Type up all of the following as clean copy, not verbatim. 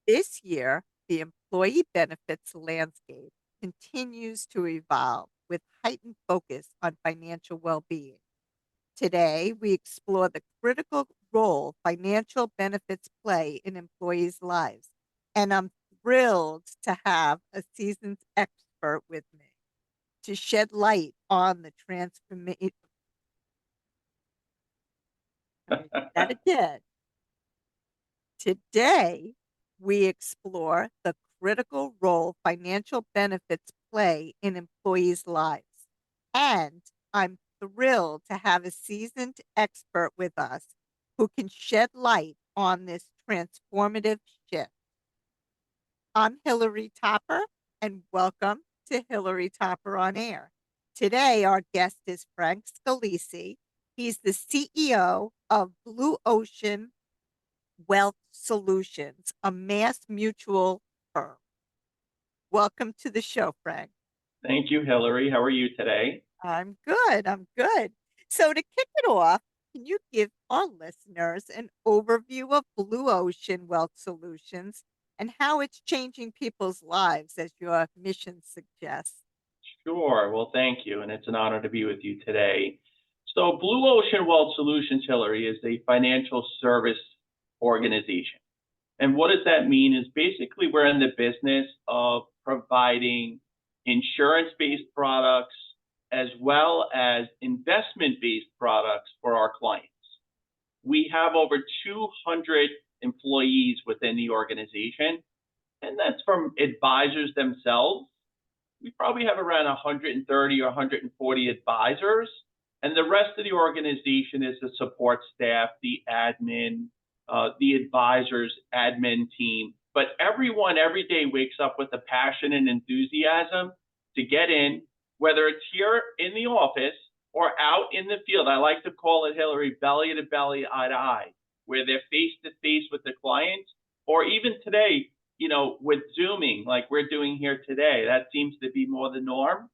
This year, the employee benefits landscape continues to evolve with heightened focus on financial well being. Today, we explore the critical role financial benefits play in employees' lives, and I'm thrilled to have a seasoned expert with me to shed light on the transformation. I'm going to do that again. Today, we explore the critical role financial benefits play in employees' lives. And I'm thrilled to have a seasoned expert with us who can shed light on this transformative shift. I'm Hilary Topper, and welcome to Hilary Topper on Air. Today, our guest is Frank Scalese. He's the CEO of Blue Ocean Wealth Solutions, a mass mutual firm. Welcome to the show, Frank. Thank you, Hillary. How are you today? I'm good. I'm good. So, to kick it off, can you give our listeners an overview of Blue Ocean Wealth Solutions and how it's changing people's lives as your mission suggests? Sure. Well, thank you. And it's an honor to be with you today. So, Blue Ocean Wealth Solutions, Hillary, is a financial service organization. And what does that mean? Is basically we're in the business of providing insurance based products as well as investment based products for our clients. We have over 200 employees within the organization, and that's from advisors themselves. We probably have around 130 or 140 advisors, and the rest of the organization is the support staff, the admin, the advisors, admin team. But everyone every day wakes up with a passion and enthusiasm to get in, whether it's here in the office or out in the field. I like to call it, Hillary, belly to belly, eye to eye, where they're face to face with the clients, or even today, with Zooming like we're doing here today. That seems to be more the norm.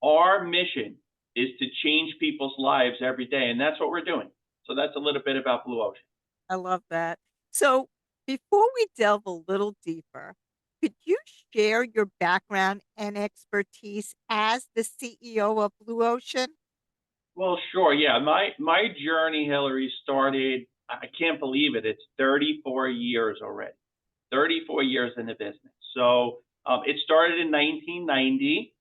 Our mission is to change people's lives every day, and that's what we're doing. So that's a little bit about Blue Ocean. I love that. So, before we delve a little deeper, could you share your background and expertise as the CEO of Blue Ocean? Well, sure. Yeah, my journey, Hillary, started. I can't believe it. It's 34 years already. 34 years in the business. So it started in 1990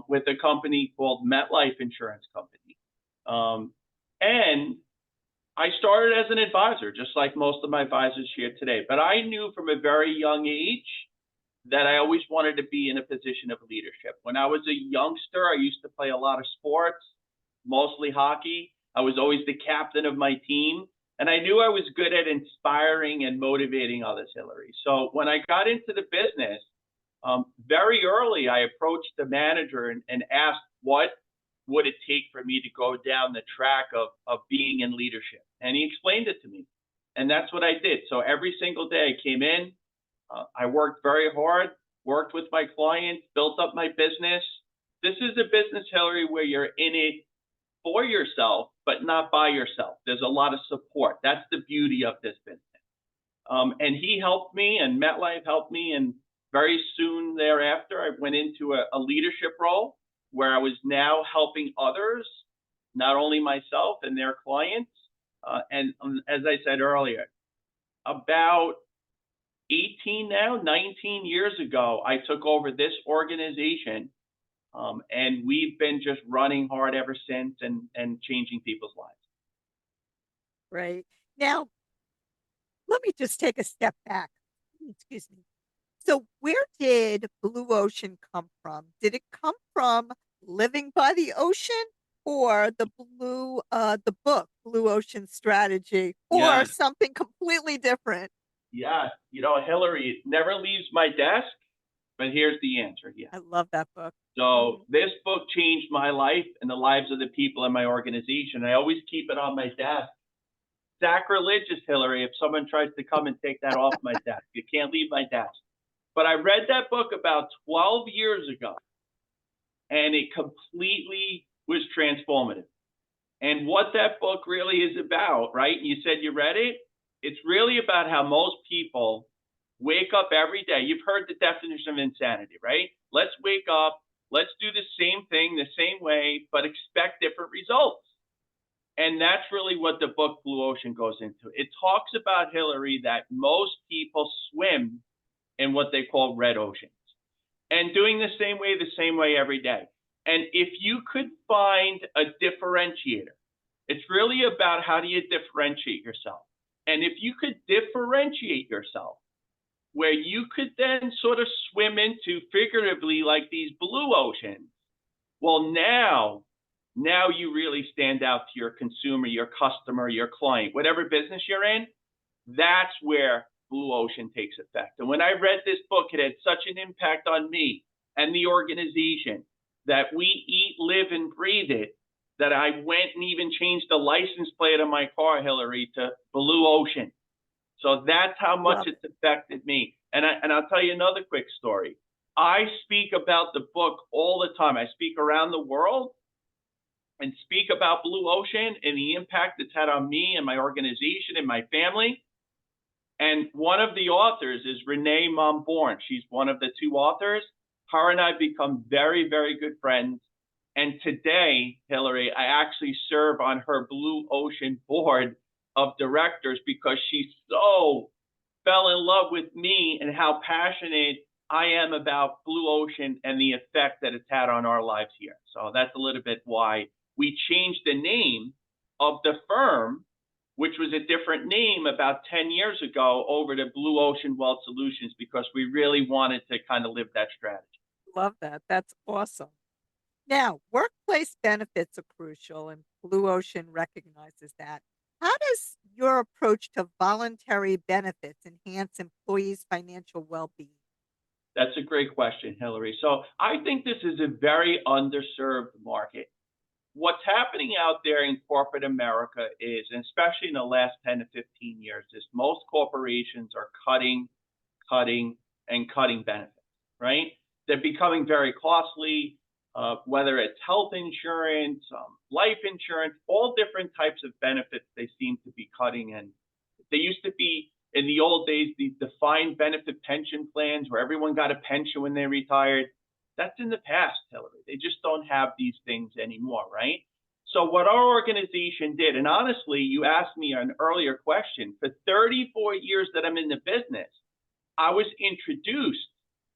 with a company called MetLife Insurance Company. And I started as an advisor, just like most of my advisors here today. But I knew from a very young age that I always wanted to be in a position of leadership. When I was a youngster, I used to play a lot of sports, mostly hockey. I was always the captain of my team. And I knew I was good at inspiring and motivating others, Hillary. So when I got into the business, very early, I approached the manager and asked what would it take for me to go down the track of being in leadership. And he explained it to me. And that's what I did. So every single day I came in, I worked very hard, worked with my clients, built up my business. This is a business, Hillary, where you're in it for yourself, but not by yourself. There's a lot of support. That's the beauty of this business. And he helped me, and MetLife helped me. And very soon thereafter, I went into a leadership role where I was now helping others, not only myself and their clients. And as I said earlier, about 19 years ago, I took over this organization. And we've been just running hard ever since and changing people's lives. Right. Now, let me just take a step back. Excuse me. So, where did Blue Ocean come from? Did it come from living by the ocean or the book, Blue Ocean Strategy, or Yeah, something completely different? yeah. Hillary, it never leaves my desk, but here's the answer. Yeah. I love that book. So Mhm. this book changed my life and the lives of the people in my organization. I always keep it on my desk. Sacrilegious, Hillary, if someone tries to come and take that off my desk. You can't leave my desk. But I read that book about 12 years ago, and it completely was transformative. And what that book really is about, right? You said you read it. It's really about how most people Wake up every day. You've heard the definition of insanity, right? Let's wake up. Let's do the same thing the same way, but expect different results. And that's really what the book Blue Ocean goes into. It talks about, Hillary, that most people swim in what they call red oceans and doing the same way every day. And if you could find a differentiator, it's really about how do you differentiate yourself. And if you could differentiate yourself, where you could then sort of swim into figuratively like these blue oceans, well, now you really stand out to your consumer, your customer, your client, whatever business you're in. That's where Blue Ocean takes effect. And when I read this book, it had such an impact on me and the organization that we eat, live, and breathe it, that I went and even changed the license plate on my car, Hillary, to Blue Ocean. So that's how much Love it's it. affected me. And I'll tell you another quick story. I speak about the book all the time. I speak around the world and speak about Blue Ocean and the impact it's had on me and my organization and my family. And one of the authors is Renee Momborn. She's one of the two authors. Her and I become very, very good friends. And today, Hillary, I actually serve on her Blue Ocean board of directors because she so fell in love with me and how passionate I am about Blue Ocean and the effect that it's had on our lives here. So that's a little bit why we changed the name of the firm, which was a different name about 10 years ago, over to Blue Ocean Wealth Solutions, because we really wanted to kind of live that strategy. Love that. That's awesome. Now, workplace benefits are crucial, and Blue Ocean recognizes that. How does your approach to voluntary benefits enhance employees' financial well being? That's a great question, Hillary. So I think this is a very underserved market. What's happening out there in corporate America is, and especially in the last 10 to 15 years, is most corporations are cutting, and cutting benefits, right? They're becoming very costly, whether it's health insurance, life insurance, all different types of benefits they seem to be cutting. And they used to be, in the old days, the defined benefit pension plans where everyone got a pension when they retired. That's in the past, Hillary. They just don't have these things anymore, right? So what our organization did, and honestly, you asked me an earlier question, for 34 years that I'm in the business, I was introduced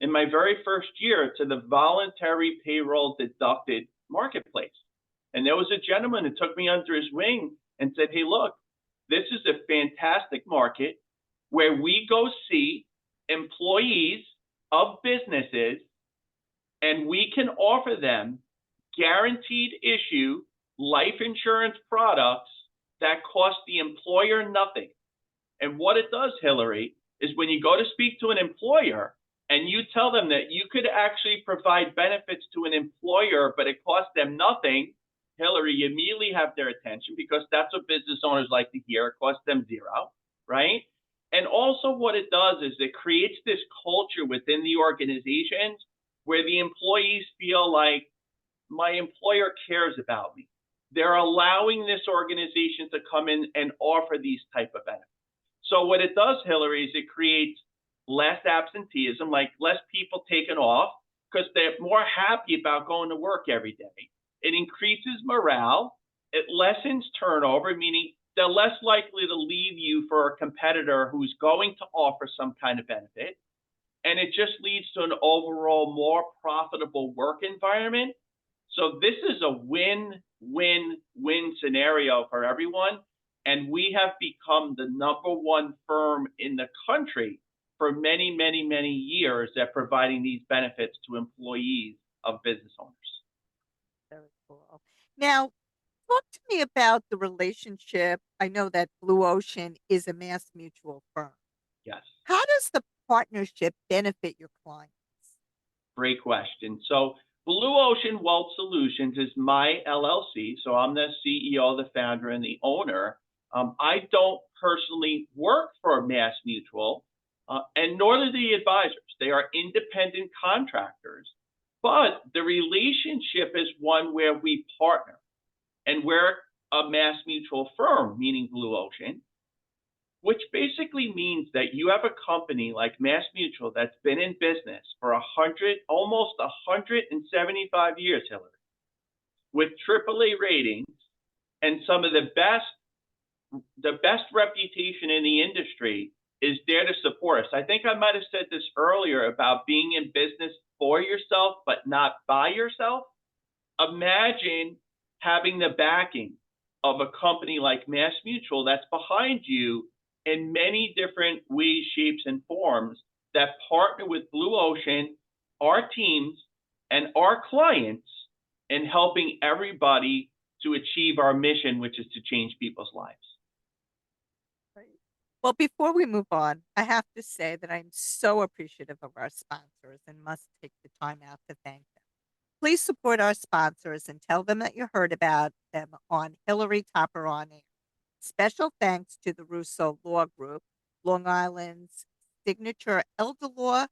in my very first year to the voluntary payroll deducted marketplace. And there was a gentleman who took me under his wing and said, hey, look, this is a fantastic market where we go see employees of businesses and we can offer them guaranteed issue life insurance products that cost the employer nothing. And what it does, Hillary, is when you go to speak to an employer and you tell them that you could actually provide benefits to an employer, but it costs them nothing, Hillary, you immediately have their attention because that's what business owners like to hear. It costs them zero, right? And also what it does is it creates this culture within the organizations where the employees feel like my employer cares about me. They're allowing this organization to come in and offer these type of benefits. So what it does, Hillary, is it creates less absenteeism, like less people taking off because they're more happy about going to work every day. It increases morale. It lessens turnover, meaning they're less likely to leave you for a competitor who's going to offer some kind of benefit. And it just leads to an overall more profitable work environment. So this is a win-win-win scenario for everyone. And we have become the #1 firm in the country for many, many, many years at providing these benefits to employees of business owners. Very cool. Now, talk to me about the relationship. I know that Blue Ocean is a Mass Mutual firm. Yes. How does the partnership benefit your clients? Great question. So Blue Ocean Wealth Solutions is my LLC. So I'm the CEO, the founder, and the owner. I don't personally work for Mass Mutual, and nor do the advisors. They are independent contractors. But the relationship is one where we partner. And we're a Mass Mutual firm, meaning Blue Ocean, which basically basically means that you have a company like Mass Mutual that's been in business for 100, almost 175 years, Hillary, with AAA ratings and some of the best reputation in the industry is there to support us. I think I might have said this earlier about being in business for yourself, but not by yourself. Imagine having the backing of a company like Mass Mutual that's behind you in many different ways, shapes, and forms that partner with Blue Ocean, our teams, and our clients in helping everybody to achieve our mission, which is to change people's lives. Right. Well, before we move on, I have to say that I'm so appreciative of our sponsors and must take the time out to thank them. Please support our sponsors and tell them that you heard about them on Hilary Topper on Air. Special thanks to the Russo Law Group, Long Island's signature elder law,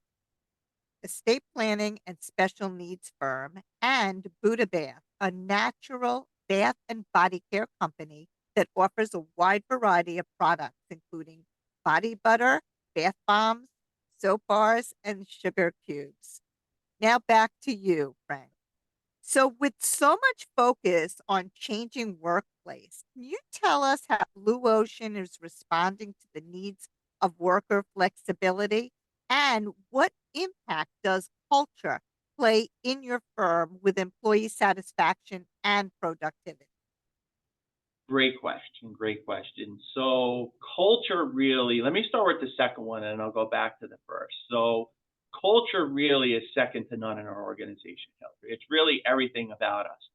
estate planning, and special needs firm, and Buddha Bath, a natural bath and body care company that offers a wide variety of products, including body butter, bath bombs, soap bars, and sugar cubes. Now back to you, Frank. So, with so much focus on changing workplace, can you tell us how Blue Ocean is responding to the needs of worker flexibility? And what impact does culture play in your firm with employee satisfaction and productivity? Great question. Great question. So, culture really, let me start with the second one and I'll go back to the first. So, culture really is second to none in our organization, Hillary. It's really everything about us.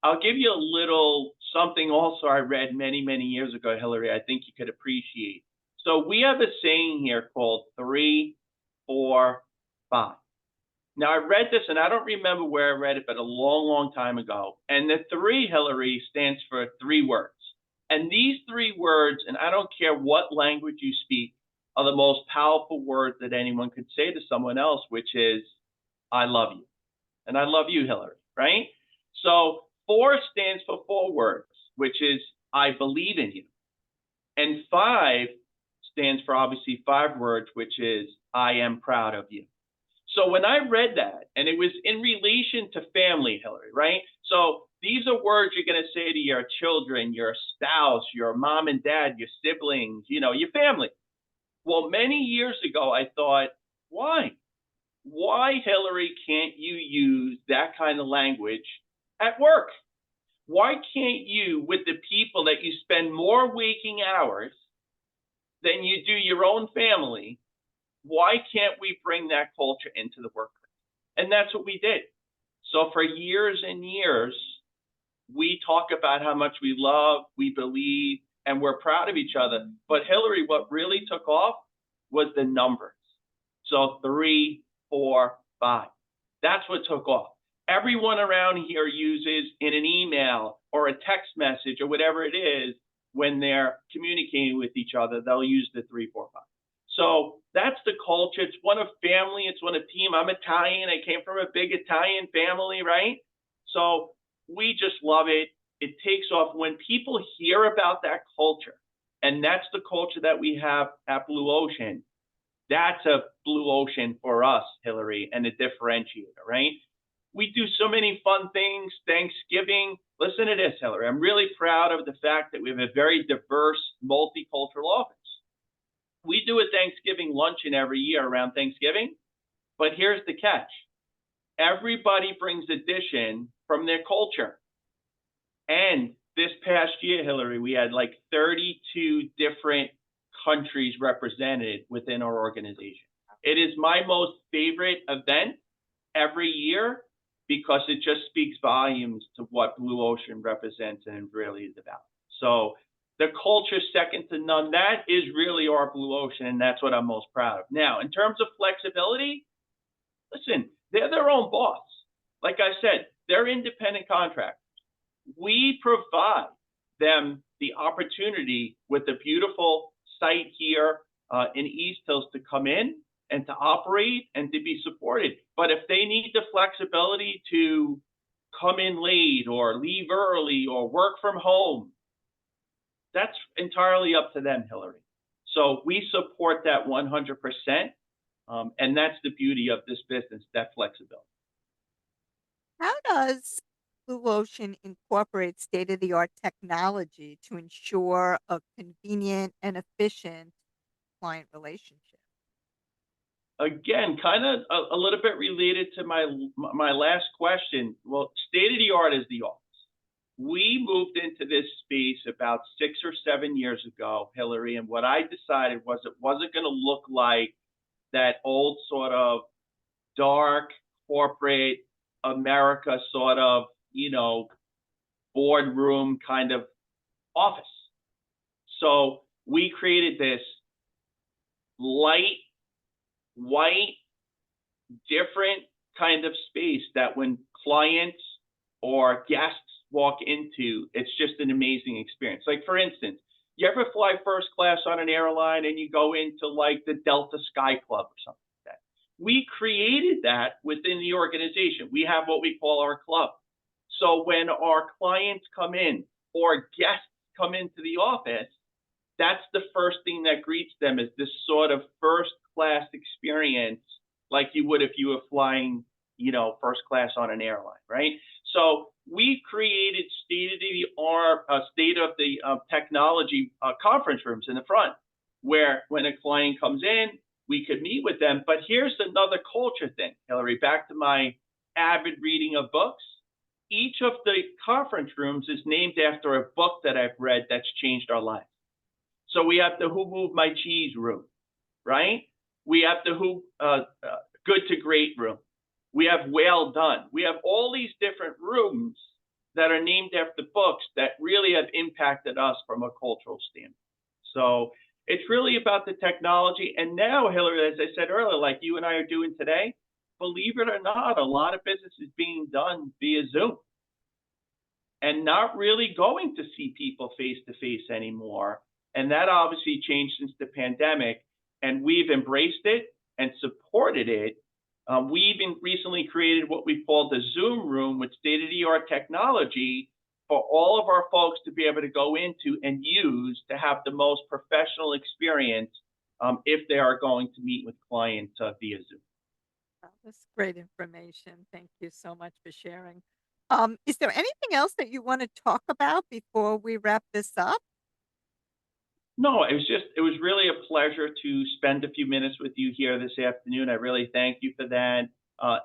I'll give you a little something also I read many, many years ago, Hillary, I think you could appreciate. So, we have a saying here called 3, 4, 5. Now, I read this and I don't remember where I read it, but a long, long time ago. And the 3, Hillary, stands for 3 words. And these 3 words, and I don't care what language you speak, are the most powerful words that anyone could say to someone else, which is, I love you. And I love you, Hillary, right? So 4 stands for 4 words, which is, I believe in you. And 5 stands for obviously 5 words, which is, I am proud of you. So when I read that, and it was in relation to family, Hillary, right? So these are words you're going to say to your children, your spouse, your mom and dad, your siblings, your family. Well, many years ago, I thought, why? Why, Hillary, can't you use that kind of language at work? Why can't you, with the people that you spend more waking hours than you do your own family, why can't we bring that culture into the workplace? And that's what we did. So for years and years, we talk about how much we love, we believe, and we're proud of each other. But Hillary, what really took off was the numbers. So 3, 4, 5. That's what took off. Everyone around here uses in an email or a text message or whatever it is when they're communicating with each other, they'll use the 3, 4, 5. So that's the culture. It's one of family. It's one of team. I'm Italian. I came from a big Italian family, right? So we just love it. It takes off when people hear about that culture. And that's the culture that we have at Blue Ocean. That's a Blue Ocean for us, Hillary, and a differentiator, right? We do so many fun things. Thanksgiving. Listen to this, Hillary. I'm really proud of the fact that we have a very diverse, multicultural office. We do a Thanksgiving luncheon every year around Thanksgiving, but here's the catch. Everybody brings a dish in from their culture. And this past year, Hillary, we had like 32 different countries represented within our organization. It is my most favorite event every year because it just speaks volumes to what Blue Ocean represents and really is about. So the culture second to none, that is really our Blue Ocean, and that's what I'm most proud of. Now, in terms of flexibility, listen, they're their own boss. Like I said, they're independent contractors. We provide them the opportunity with the beautiful site here in East Hills to come in and to operate and to be supported. But if they need the flexibility to come in late or leave early or work from home, that's entirely up to them, Hillary. So we support that 100%. And that's the beauty of this business, that flexibility. How does Blue Ocean incorporate state-of-the-art technology to ensure a convenient and efficient client relationship? Again, kind of a little bit related to my last question. Well, state of the art is the office. We moved into this space about 6 or 7 years ago, Hillary, and what I decided was it wasn't going to look like that old sort of dark corporate America sort of, boardroom kind of office. So we created this light, white, different kind of space that when clients or guests walk into, it's just an amazing experience. Like, for instance, you ever fly first class on an airline and you go into like the Delta Sky Club or something like that? We created that within the organization. We have what we call our club. So when our clients come in or guests come into the office, that's the first thing that greets them is this sort of first class experience like you would if you were flying, first class on an airline, right? So we created state of the art, state of the technology conference rooms in the front, where when a client comes in, we could meet with them. But here's another culture thing, Hillary. Back to my avid reading of books. Each of the conference rooms is named after a book that I've read that's changed our lives. So we have the Who Moved My Cheese room, right? We have the Good to Great room. We have Well Done. We have all these different rooms that are named after books that really have impacted us from a cultural standpoint. So it's really about the technology. And now, Hillary, as I said earlier, like you and I are doing today, believe it or not, a lot of business is being done via Zoom and not really going to see people face to face anymore. And that obviously changed since the pandemic, and we've embraced it and supported it. We even recently created what we call the Zoom room with state of the art technology for all of our folks to be able to go into and use to have the most professional experience if they are going to meet with clients via Zoom. Oh, that's great information. Thank you so much for sharing. Is there anything else that you want to talk about before we wrap this up? No, it was really a pleasure to spend a few minutes with you here this afternoon. I really thank you for that.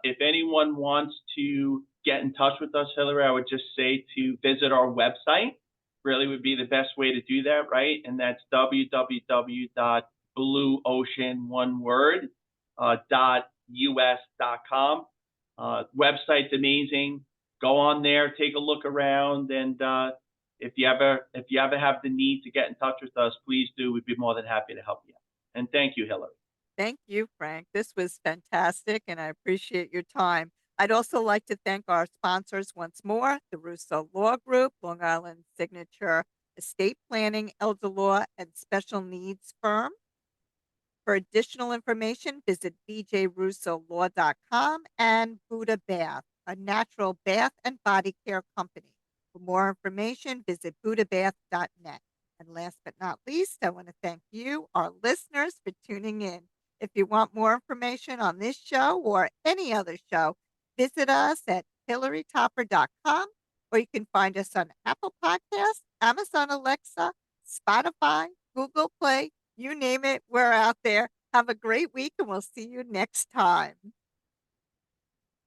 If anyone wants to get in touch with us, Hillary, I would just say to visit our website. Really would be the best way to do that, right? And that's www.blueocean, one word, .us.com. Website's amazing. Go on there, take a look around, and if you ever have the need to get in touch with us, please do. We'd be more than happy to help you. And thank you, Hillary. Thank you, Frank. This was fantastic, and I appreciate your time. I'd also like to thank our sponsors once more, the Russo Law Group, Long Island Signature Estate Planning, Elder Law, and Special Needs Firm. For additional information, visit bjrussolaw.com and Buddha Bath, a natural bath and body care company. For more information, visit buddhabath.net. And last but not least, I want to thank you, our listeners, for tuning in. If you want more information on this show or any other show, visit us at hilarytopper.com, or you can find us on Apple Podcasts, Amazon Alexa, Spotify, Google Play, you name it, we're out there. Have a great week, and we'll see you next time.